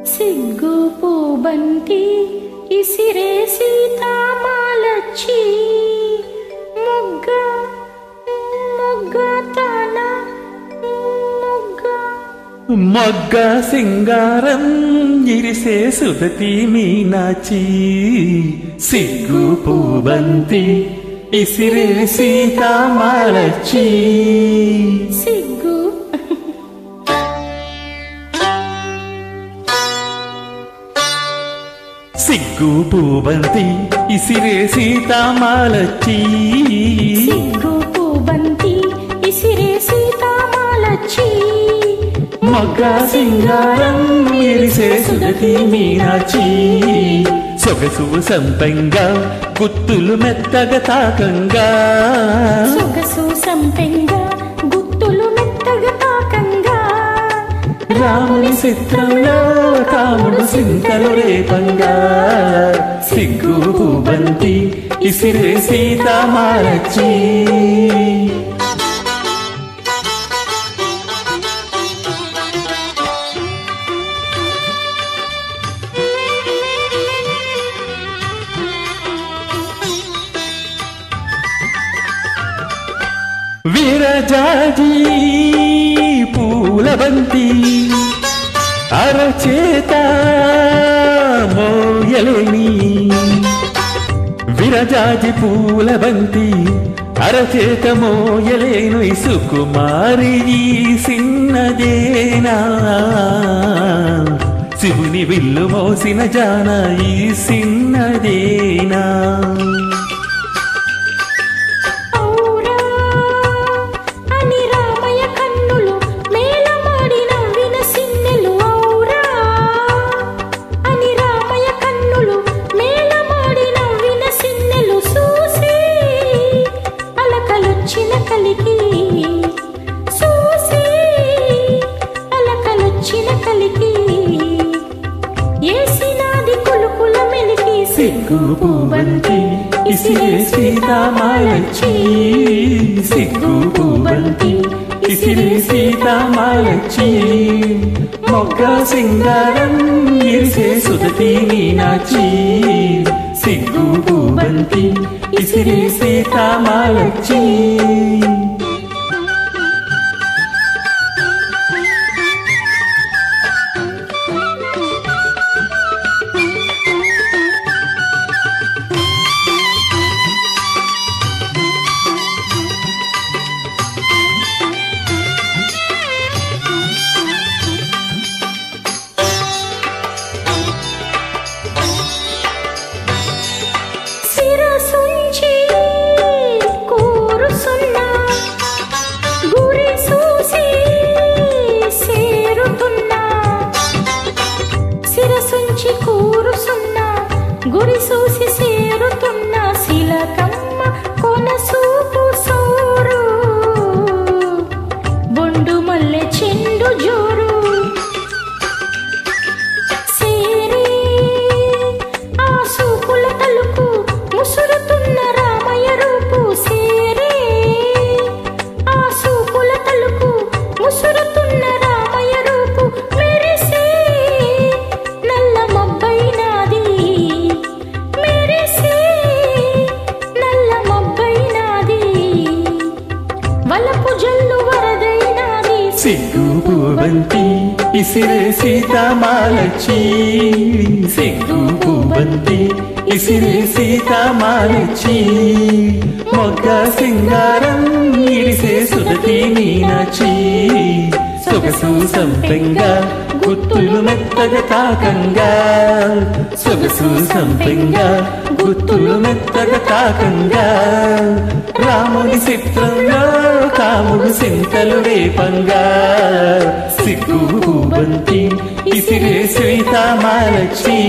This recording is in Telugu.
సిగ్గు పూబంతి ఇసిరే సీతామాలచ్చి మొగ్గ మొగ్గ తన మొగ్గ సింగారం ఇరిసే సుదతి మీనాచి సిగ్గు పూబంతి ఇసిరే సీతామాలచ్చి సిగ్గు సిగ్గు పూబంతి ఇసిరే సీతామాలచ్చి సిగ్గు పూబంతి ఇసిరే సీతామాలచ్చి మొగ్గ సింగారం ఇరిసే సుదతి మీనాచి సొగసు సంపెంగా గుత్తులు మెత్తగా తాకంగా సొగసు సంపెంగా గుత్తులు మెత్తగా తాకంగా రాముని చిత్రంలో కాముడు సింతలు రేపంగా సిగ్గు పూబంతి ఇసిరే సీతామాలచ్చి విరజాజి పూలబంతి అరచేత మోయలేని విరజాజి పూలబంతి అరచేత మోయలేను సుకుమారి సిన్నదేనా శివుని విల్లు మోసిన జాన ఈ సిన్నదేనా సిగ్గు పూబంతి ఇసిరే సీతామాలచ్చి సిగ్గు పూబంతి ఇసిరే సీతామాలచ్చి మొగ్గ సింగారం ఇరిసే సుదతి మీనాచి సిగ్గు పూబంతి ఇసిరే సీతామాలచ్చి గురి సూసి సేరుతున్న శిలకమ్మ కొనసూపు సోరు బొండు మల్లె చెండు జోరు సేరి ఆ సూపుల తలుపు ముసురుతున్న రామయ్య రూపు సేరి ఆ సూపుల తలుపు ముసురుతున్న రామయ్య రూపు మెరిసే నల్ల మబ్బైనాది సిగ్గు పూబంతి ఇసిరే సీతామాలచ్చి సిగ్గు పూబంతి ఇసిరే సీతామాలచ్చి మొగ్గ సింగారం ఇరిసే సుదతి మీనాచి సొగసు సంపెంగా గుత్తులు మెత్తగా తాకంగా సొగసు సంపెంగా గుత్తులు మెత్తగా తాకంగా రాముని చిత్రంలో కాముడు సింతలు రేపంగా సిగ్గు పూబంతి ఇసిరే సీతామాలచ్చి